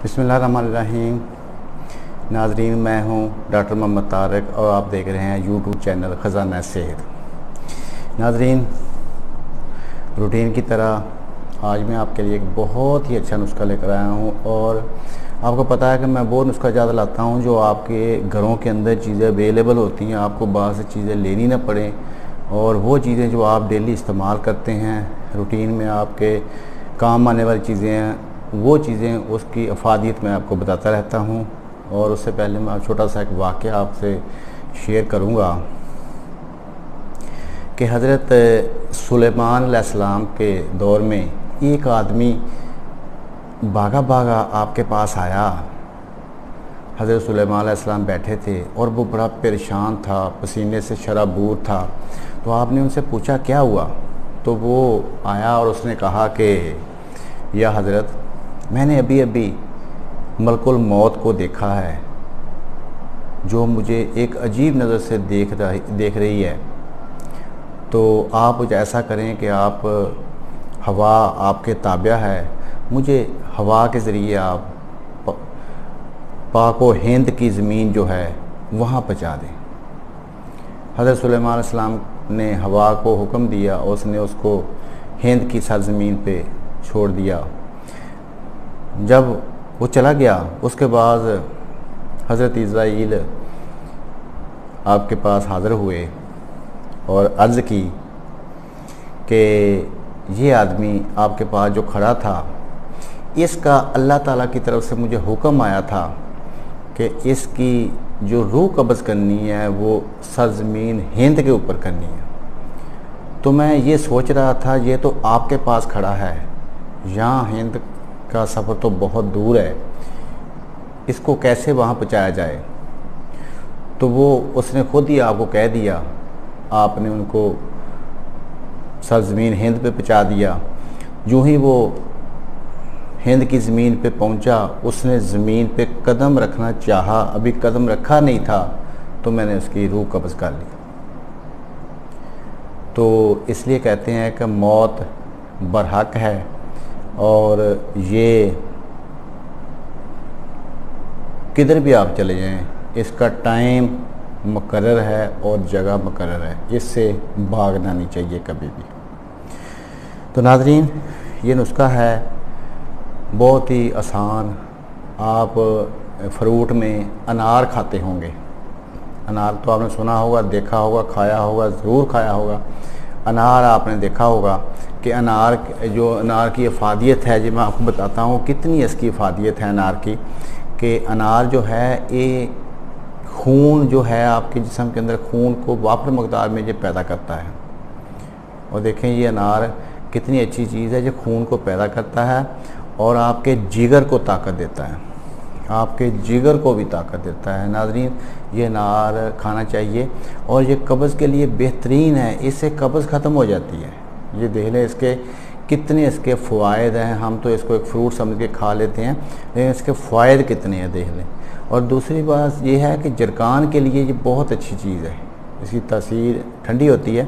बिस्मिल्लाहिर्रहमानिर्रहीम। नाज़रीन, मैं हूं डॉक्टर मोहम्मद तारक और आप देख रहे हैं यूट्यूब चैनल ख़ज़ाना सेहत। नाज़रीन, रूटीन की तरह आज मैं आपके लिए एक बहुत ही अच्छा नुस्खा लेकर आया हूं और आपको पता है कि मैं वो नुस्खा ज़्यादा लाता हूं जो आपके घरों के अंदर चीज़ें अवेलेबल होती हैं, आपको बाहर से चीज़ें लेनी ना पड़े और वो चीज़ें जो आप डेली इस्तेमाल करते हैं, रूटीन में आपके काम आने वाली चीज़ें हैं, वो चीज़ें उसकी अफादियत मैं आपको बताता रहता हूँ। और उससे पहले मैं छोटा सा एक वाक़या आपसे शेयर करूँगा कि हज़रत सुलेमान अलैहिस्सलाम के दौर में एक आदमी भागा भागा आपके पास आया। हज़रत सुलेमान अलैहिस्सलाम बैठे थे और वो बड़ा परेशान था, पसीने से शराबूर था। तो आपने उनसे पूछा क्या हुआ? तो वो आया और उसने कहा कि या हज़रत, मैंने अभी अभी मलकुल मौत को देखा है जो मुझे एक अजीब नज़र से देख रही है। तो आप ऐसा करें कि आप हवा आपके ताबिया है, मुझे हवा के ज़रिए आप पाक व हिंद की ज़मीन जो है वहाँ पहुँचा दें। हज़रत सुलेमान अलैहिस्सलाम ने हवा को हुक्म दिया और उसने उसको हिंद की सरज़मीन पे छोड़ दिया। जब वो चला गया उसके बाद हज़रत इज़राइल आपके पास हाज़िर हुए और अर्ज़ की कि ये आदमी आपके पास जो खड़ा था, इसका अल्लाह ताला की तरफ से मुझे हुक्म आया था कि इसकी जो रूह कब्ज़ करनी है वो सरज़मीन हिंद के ऊपर करनी है। तो मैं ये सोच रहा था ये तो आपके पास खड़ा है, यहाँ हिंद का सफ़र तो बहुत दूर है, इसको कैसे वहाँ पहुँचाया जाए? तो वो उसने खुद ही आपको कह दिया, आपने उनको सरज़मीन हिंद पे पहुँचा दिया। यूँ ही वो हिंद की ज़मीन पे पहुँचा, उसने ज़मीन पे कदम रखना चाहा, अभी कदम रखा नहीं था तो मैंने उसकी रूह कब्ज़ कर ली। तो इसलिए कहते हैं कि मौत बरहक है और ये किधर भी आप चले जाएं, इसका टाइम मुकर्रर है और जगह मुकर्रर है, इससे भागना नहीं चाहिए कभी भी। तो नाज़रीन, ये नुस्खा है बहुत ही आसान। आप फ्रूट में अनार खाते होंगे, अनार तो आपने सुना होगा, देखा होगा, खाया होगा, ज़रूर खाया होगा। अनार आपने देखा होगा कि अनार की अफादियत है, जो मैं आपको बताता हूँ कितनी इसकी अफादियत है अनार की। कि अनार जो है ये खून जो है आपके जिस्म के अंदर, खून को वापर मकदार में ये पैदा करता है। और देखें ये अनार कितनी अच्छी चीज़ है जो खून को पैदा करता है और आपके जिगर को ताकत देता है, आपके जिगर को भी ताकत देता है। नाज़रीन, ये अनार खाना चाहिए और ये कब्ज़ के लिए बेहतरीन है, इससे कब्ज़ ख़त्म हो जाती है। ये देख लें इसके कितने इसके फ़वाइद हैं। हम तो इसको एक फ्रूट समझ के खा लेते हैं, लेकिन इसके फ़वाइद कितने हैं देख लें। और दूसरी बात ये है कि जरकान के लिए ये बहुत अच्छी चीज़ है, इसकी तासीर ठंडी होती है।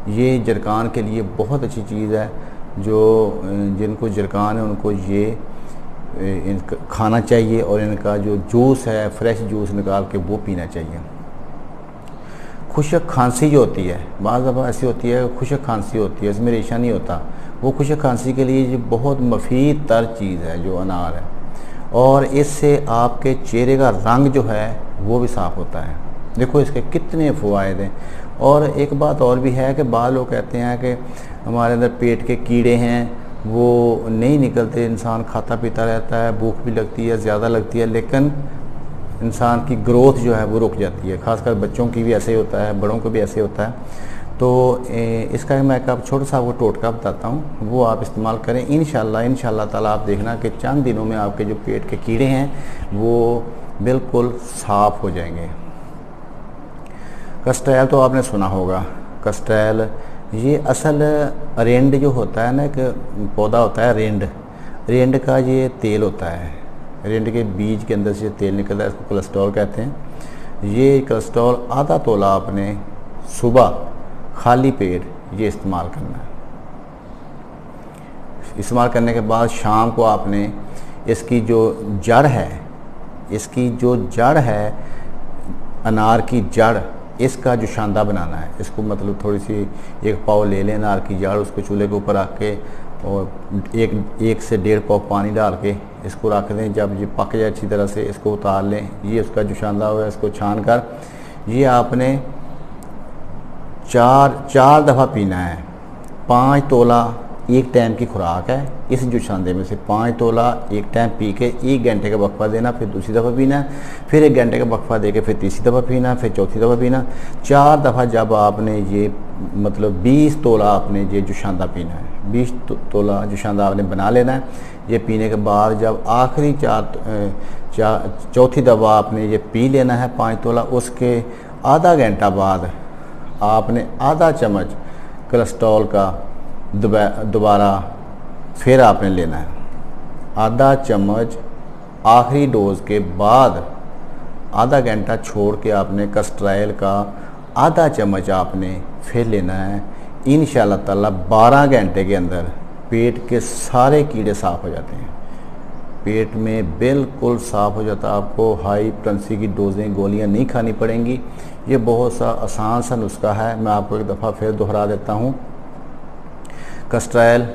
ये जरकान के लिए बहुत अच्छी चीज़ है, जो जिनको जरकान है उनको ये इनका खाना चाहिए और इनका जो जूस है, फ्रेश जूस निकाल के वो पीना चाहिए। खुशक खांसी जो होती है, बाज़ दफ़ा ऐसी होती है खुशक खांसी होती है, इसमें रेशा नहीं होता, वो खुशक खांसी के लिए ये बहुत मुफीद तर चीज़ है जो अनार है। और इससे आपके चेहरे का रंग जो है वो भी साफ़ होता है। देखो इसके कितने फ़वाइद हैं। और एक बात और भी है कि बाद लोग कहते हैं कि हमारे अंदर पेट के कीड़े हैं वो नहीं निकलते, इंसान खाता पीता रहता है, भूख भी लगती है, ज़्यादा लगती है, लेकिन इंसान की ग्रोथ जो है वो रुक जाती है। ख़ासकर बच्चों की भी ऐसे ही होता है, बड़ों को भी ऐसे होता है। तो इसका मैं एक छोटा सा वो टोटका बताता हूँ, वो आप इस्तेमाल करें। इंशाल्लाह ताला आप देखना कि चंद दिनों में आपके जो पेट के कीड़े हैं वो बिल्कुल साफ़ हो जाएंगे। कस्टैल तो आपने सुना होगा, कस्टैल ये असल रेंड जो होता है ना, एक पौधा होता है रेंड का ये तेल होता है, रेंड के बीज के अंदर से तेल निकलता है, इसको कोलेस्ट्रॉल कहते हैं। ये कोलेस्ट्रॉल आधा तोला आपने सुबह खाली पेट ये इस्तेमाल करना है। इस्तेमाल करने के बाद शाम को आपने इसकी जो जड़ है, इसकी जो जड़ है अनार की जड़, इसका जुशांदा बनाना है। इसको मतलब थोड़ी सी 1 पाव ले लें अनार की जड़, उसको चूल्हे के ऊपर रख के और 1 से 1.5 पाव पानी डाल के इसको रख दें। जब ये पक जाए अच्छी तरह से इसको उतार लें। ये उसका जुशांदा होगा। इसको छान कर ये आपने 4 दफ़ा पीना है। 5 तोला एक टाइम की खुराक है। इस जुशांदे में से 5 तोला एक टाइम पी के 1 घंटे का वक्फा देना, फिर दूसरी दफ़ा पीना है, फिर 1 घंटे का वक्फा दे के फिर तीसरी दफ़ा पीना, फिर चौथी दफ़ा पीना। 4 दफ़ा जब आपने ये मतलब 20 तोला आपने ये जुशांदा पीना है। 20 तोला जुशांदा आपने बना लेना है। ये पीने के बाद जब आखिरी चौथी दफ़ा आपने ये पी लेना है 5 तोला, उसके आधा घंटा बाद आपने आधा चम्मच कोलेस्ट्रॉल का दोबारा फिर आपने लेना है। आधा चम्मच आखिरी डोज के बाद आधा घंटा छोड़ के आपने कोलेस्ट्रॉल का आधा चम्मच आपने फिर लेना है। इंशाअल्लाह ताला 12 घंटे के अंदर पेट के सारे कीड़े साफ़ हो जाते हैं। पेट में बिल्कुल साफ़ हो जाता है। आपको हाई पोटेंसी की डोजें गोलियां नहीं खानी पड़ेंगी। ये बहुत सा आसान सा नुस्खा है। मैं आपको एक दफ़ा फिर दोहरा देता हूँ। कोलेस्ट्रॉल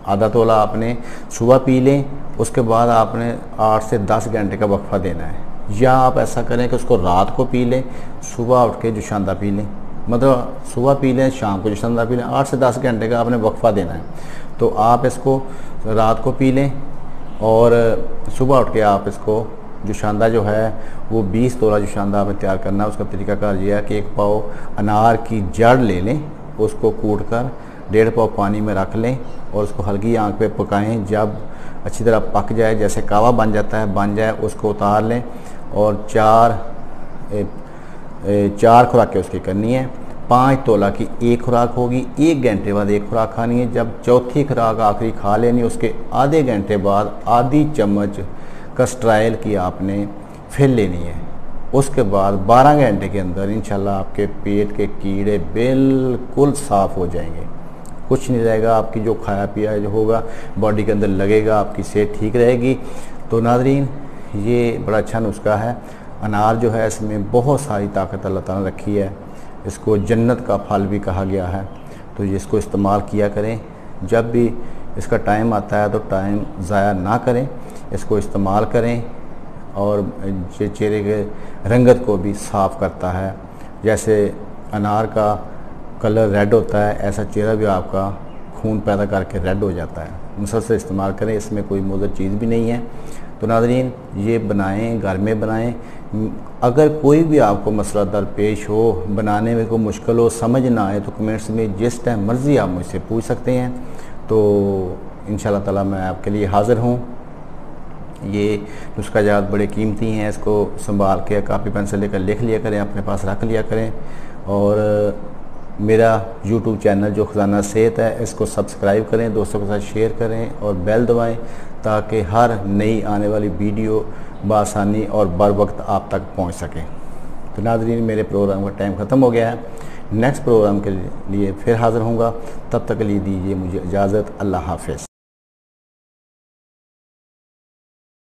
आधा तोला आपने सुबह पी लें, उसके बाद आपने 8 से 10 घंटे का वक्फा देना है। या आप ऐसा करें कि उसको रात को पी लें, सुबह उठ के जुशांदा पी लें। मतलब सुबह पी लें, शाम को जुशांदा पी लें। 8 से 10 घंटे का आपने वक्फा देना है। तो आप इसको रात को पी लें और सुबह उठ के आप इसको जुशांदा जो है वो 20 तोला जुशांदा आपने तैयार करना है। उसका तरीकाकार ये है कि 1 पाव अनार की जड़ ले लें, उसको कूट कर 1.5 पाव पानी में रख लें और उसको हल्की आंच पे पकाएं। जब अच्छी तरह पक जाए, जैसे कावा बन जाता है, बन जाए, उसको उतार लें और 4 खुराकें उसकी करनी है। 5 तोला की 1 खुराक होगी। 1 घंटे बाद 1 खुराक खानी है। जब चौथी खुराक आखिरी खा लेनी, उसके आधे घंटे बाद आधी चम्मच कोलेस्ट्रॉल की आपने फिर लेनी है। उसके बाद 12 घंटे के अंदर इंशाल्लाह आपके पेट के कीड़े बिल्कुल साफ़ हो जाएंगे। कुछ नहीं रहेगा। आपकी जो खाया पिया जो होगा बॉडी के अंदर लगेगा, आपकी सेहत ठीक रहेगी। तो नाज़रीन, ये बड़ा अच्छा नुस्खा है। अनार जो है इसमें बहुत सारी ताकत अल्लाह ताला ने रखी है। इसको जन्नत का फल भी कहा गया है। तो इसको इस्तेमाल किया करें। जब भी इसका टाइम आता है तो टाइम ज़ाया ना करें, इसको इस्तेमाल करें। और चेहरे के रंगत को भी साफ़ करता है। जैसे अनार का कलर रेड होता है, ऐसा चेहरा भी आपका खून पैदा करके रेड हो जाता है। मुसलसल इस्तेमाल करें, इसमें कोई मुज़र चीज़ भी नहीं है। तो नाज़रीन, ये बनाएं, घर में बनाएं। अगर कोई भी आपको मसला दरपेश हो, बनाने में कोई मुश्किल हो, समझ ना आए, तो कमेंट्स में जिस टाइम मर्ज़ी आप मुझसे पूछ सकते हैं। तो इंशाअल्लाह ताला मैं आपके लिए हाज़िर हूँ। ये नुस्खाजात बड़े कीमती हैं। इसको संभाल के कापी पेन से लेकर लिख लिया करें, अपने पास रख लिया करें। और मेरा YouTube चैनल जो ख़जाना सेहत है, इसको सब्सक्राइब करें, दोस्तों के साथ शेयर करें और बेल दबाएं, ताकि हर नई आने वाली वीडियो बआसानी और बर वक्त आप तक पहुंच सके। तो नाज़रीन, मेरे प्रोग्राम का टाइम ख़त्म हो गया है। नेक्स्ट प्रोग्राम के लिए फिर हाज़िर होऊंगा। तब तक के लिए दीजिए मुझे इजाज़त। अल्लाह हाफ़िज़।